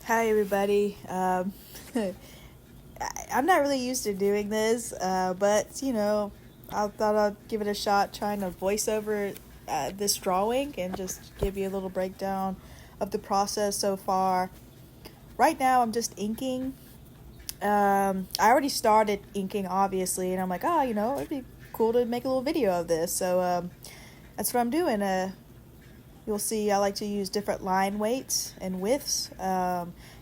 Hi, everybody. I'm not really used to doing this, but I thought I'd give it a shot trying to voice over this drawing and just give you a little breakdown of the process so far. Right now, I'm just inking. I already started inking, obviously, and I'm like, it'd be cool to make a little video of this. So that's what I'm doing. You'll see I like to use different line weights and widths.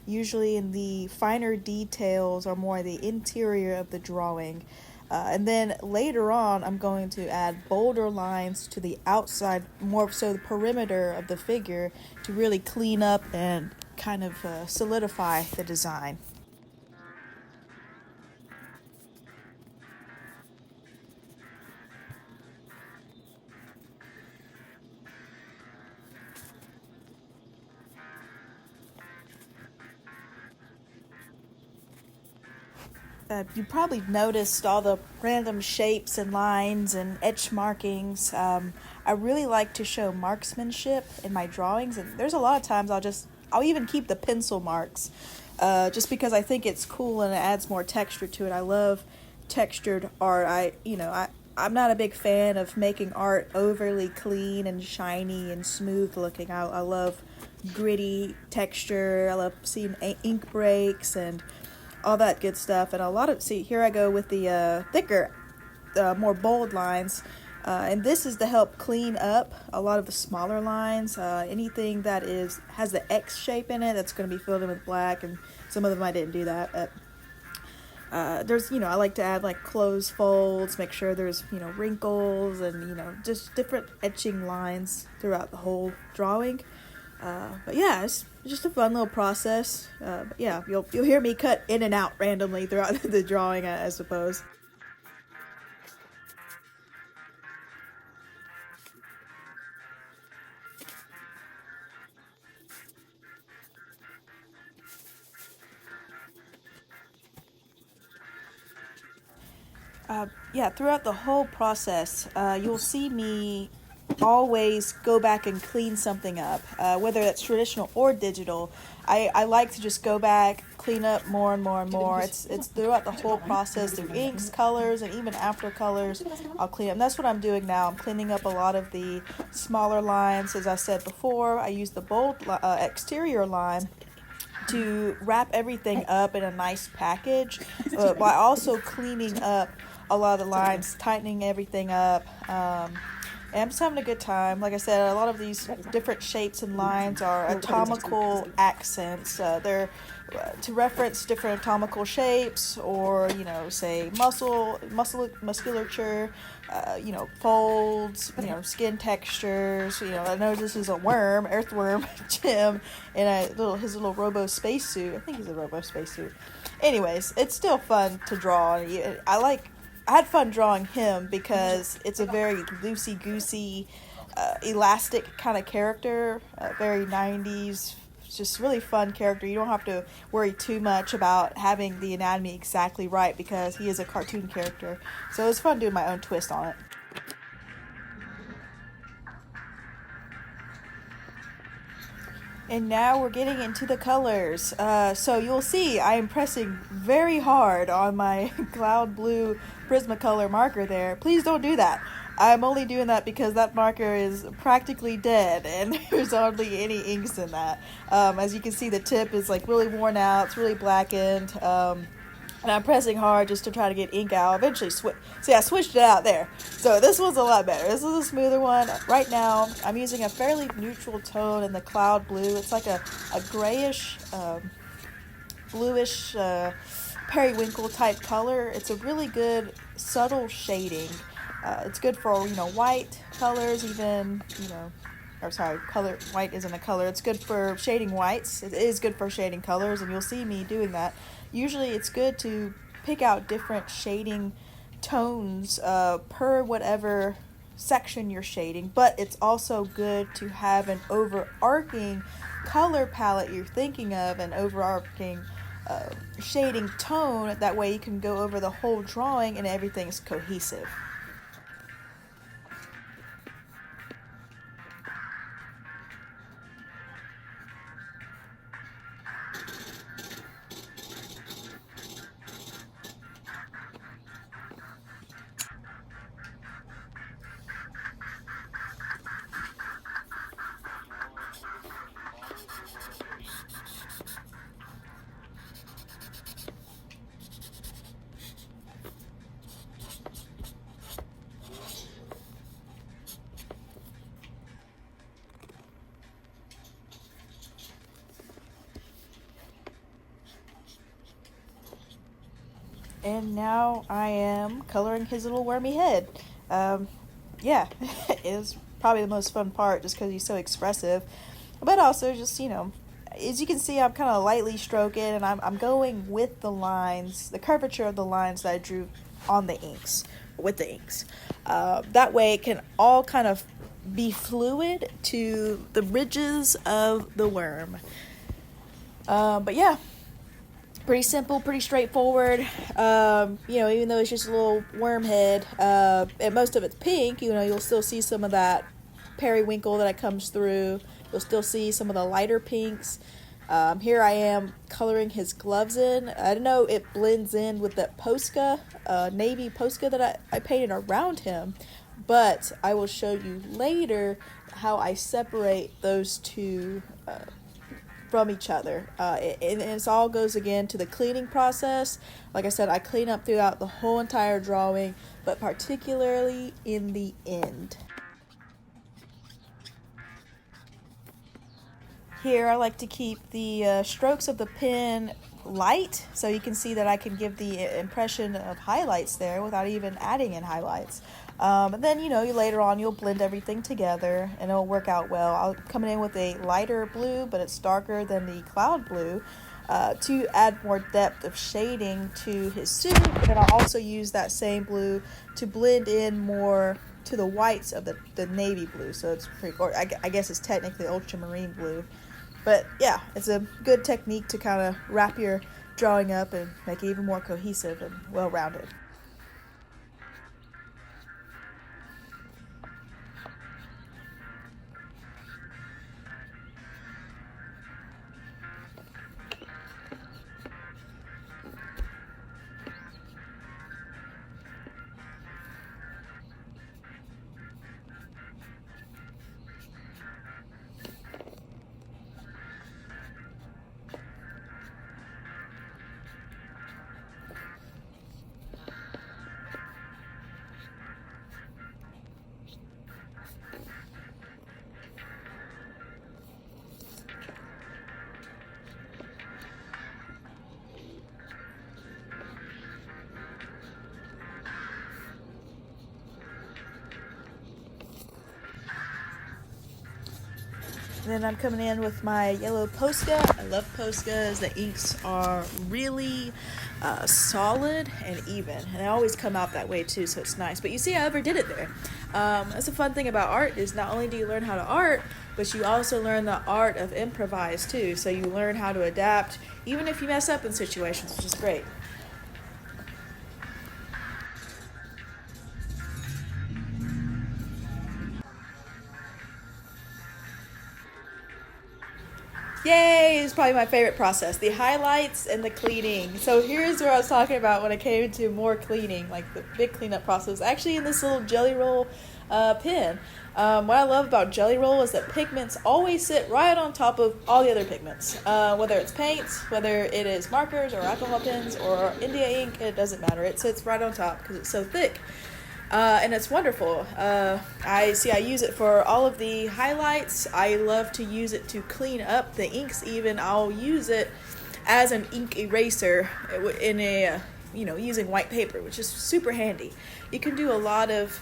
Usually in the finer details or more the interior of the drawing. And then later on, I'm going to add bolder lines to the outside, more so the perimeter of the figure, to really clean up and kind of solidify the design. You probably noticed all the random shapes and lines and etch markings. I really like to show marksmanship in my drawings, and there's a lot of times I'll even keep the pencil marks, just because I think it's cool and it adds more texture to it. I love textured art. I'm not a big fan of making art overly clean and shiny and smooth looking. I love gritty texture. I love seeing ink breaks and all that good stuff. And see, here I go with the thicker, more bold lines. And this is to help clean up a lot of the smaller lines. Anything that has the X shape in it, that's going to be filled in with black, and some of them I didn't do that. I like to add like closed folds, make sure there's, wrinkles and, just different etching lines throughout the whole drawing. But yeah, it's just a fun little process. But yeah, you'll hear me cut in and out randomly throughout the drawing, I suppose. Yeah, throughout the whole process, you'll see me always go back and clean something up, whether that's traditional or digital. I like to just go back, clean up more and more and more. It's throughout the whole process, through inks, colors, and even after colors, I'll clean up. And that's what I'm doing now. I'm cleaning up a lot of the smaller lines. As I said before, I use the bold exterior line to wrap everything up in a nice package, while also cleaning up a lot of the lines, tightening everything up. And I'm just having a good time. Like I said, a lot of these different shapes and lines are atomical accents. They're to reference different anatomical shapes, or say musculature, folds, skin textures. I know this is a worm, Earthworm Jim, in his little robo spacesuit. I think he's a robo spacesuit. Anyways, it's still fun to draw. I had fun drawing him because it's a very loosey goosey, elastic kind of character, very 90s. Just really fun character. You don't have to worry too much about having the anatomy exactly right because he is a cartoon character. So it was fun doing my own twist on it. And now we're getting into the colors. So you'll see I am pressing very hard on my cloud blue Prismacolor marker there. Please don't do that. I'm only doing that because that marker is practically dead and there's hardly any inks in that. As you can see, the tip is like really worn out. It's really blackened. And I'm pressing hard just to try to get ink out. Eventually, I switched it out there. So this one's a lot better. This is a smoother one. Right now, I'm using a fairly neutral tone in the cloud blue. It's like a grayish, bluish, periwinkle type color. It's a really good subtle shading. It's good for white colors, even or sorry, color white isn't a color. It's good for shading whites. It is good for shading colors, and you'll see me doing that. Usually, it's good to pick out different shading tones per whatever section you're shading, but it's also good to have an overarching color palette you're thinking of, an overarching shading tone. That way, you can go over the whole drawing and everything's cohesive. And now I am coloring his little wormy head. Um, yeah, it's probably the most fun part just because he's so expressive. But also just, as you can see, I'm kind of lightly stroking and I'm going with the lines, the curvature of the lines that I drew on the inks, with the inks. That way it can all kind of be fluid to the ridges of the worm. But yeah, pretty simple, pretty straightforward. Even though it's just a little worm head, and most of it's pink, you'll still see some of that periwinkle that comes through. You'll still see some of the lighter pinks. Here I am coloring his gloves in. I don't know, it blends in with that Posca, navy Posca that I painted around him, but I will show you later how I separate those two from each other. And it all goes again to the cleaning process. Like I said, I clean up throughout the whole entire drawing, but particularly in the end. Here I like to keep the strokes of the pen light, so you can see that I can give the impression of highlights there without even adding in highlights. And then, later on you'll blend everything together and it'll work out well. I'll come in with a lighter blue, but it's darker than the cloud blue, to add more depth of shading to his suit. And then I'll also use that same blue to blend in more to the whites of the navy blue. So it's pretty, or I guess it's technically ultramarine blue. But yeah, it's a good technique to kind of wrap your drawing up and make it even more cohesive and well-rounded. And then I'm coming in with my yellow Posca. I love Poscas. The inks are really solid and even. And they always come out that way too, so it's nice. But you see I overdid it there. That's a fun thing about art, is not only do you learn how to art, but you also learn the art of improvise too. So you learn how to adapt, even if you mess up in situations, which is great. Yay! It's probably my favorite process, the highlights and the cleaning. So here's where I was talking about when it came to more cleaning, like the big cleanup process. Actually, in this little Jelly Roll pen. What I love about Jelly Roll is that pigments always sit right on top of all the other pigments. Whether it's paints, whether it is markers or alcohol pens or India ink, it doesn't matter. It sits right on top because it's so thick. And it's wonderful. I use it for all of the highlights. I love to use it to clean up the inks even. I'll use it as an ink eraser in using white paper, which is super handy. You can do a lot of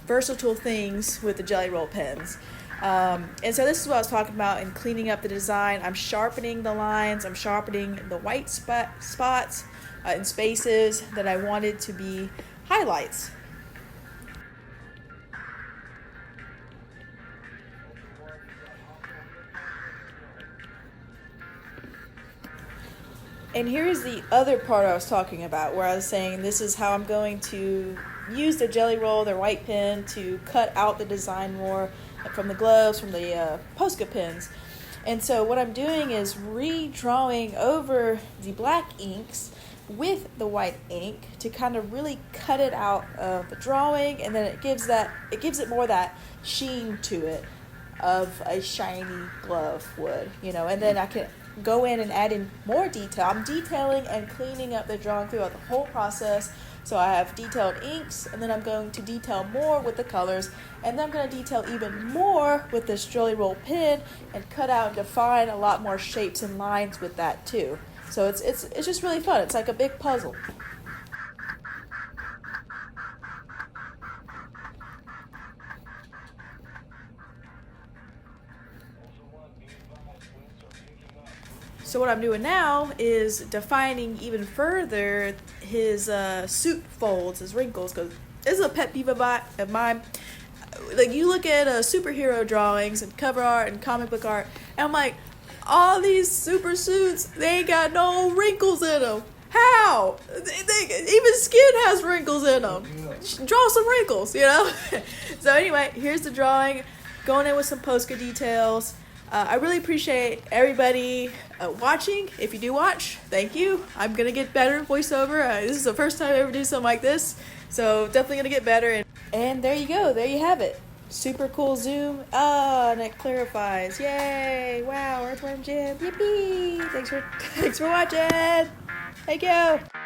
versatile things with the Jelly Roll pens. And so this is what I was talking about in cleaning up the design. I'm sharpening the lines. I'm sharpening the white spots and spaces that I wanted to be highlights. And here's the other part I was talking about, where I was saying this is how I'm going to use the Jelly Roll, their white pen, to cut out the design more from the gloves, from the Posca pens. And so what I'm doing is redrawing over the black inks with the white ink to kind of really cut it out of the drawing, and then it gives it more that sheen to it of a shiny glove would, and then I can go in and add in more detail. I'm detailing and cleaning up the drawing throughout the whole process. So I have detailed inks, and then I'm going to detail more with the colors, and then I'm going to detail even more with this Jelly Roll pen and cut out and define a lot more shapes and lines with that too. So it's just really fun. It's like a big puzzle. So what I'm doing now is defining even further his suit folds, his wrinkles, because this is a pet peeve of mine. Like, you look at superhero drawings and cover art and comic book art, and I'm like, all these super suits, they ain't got no wrinkles in them. How? Even skin has wrinkles in them. Draw some wrinkles, So anyway, here's the drawing, going in with some Posca details. I really appreciate everybody watching. If you do watch, thank you. I'm going to get better at voiceover. This is the first time I ever do something like this, so definitely going to get better. And there you go. There you have it. Super cool zoom. And it clarifies. Yay. Wow, Earthworm Jim. Yippee. Thanks for watching. Thank you.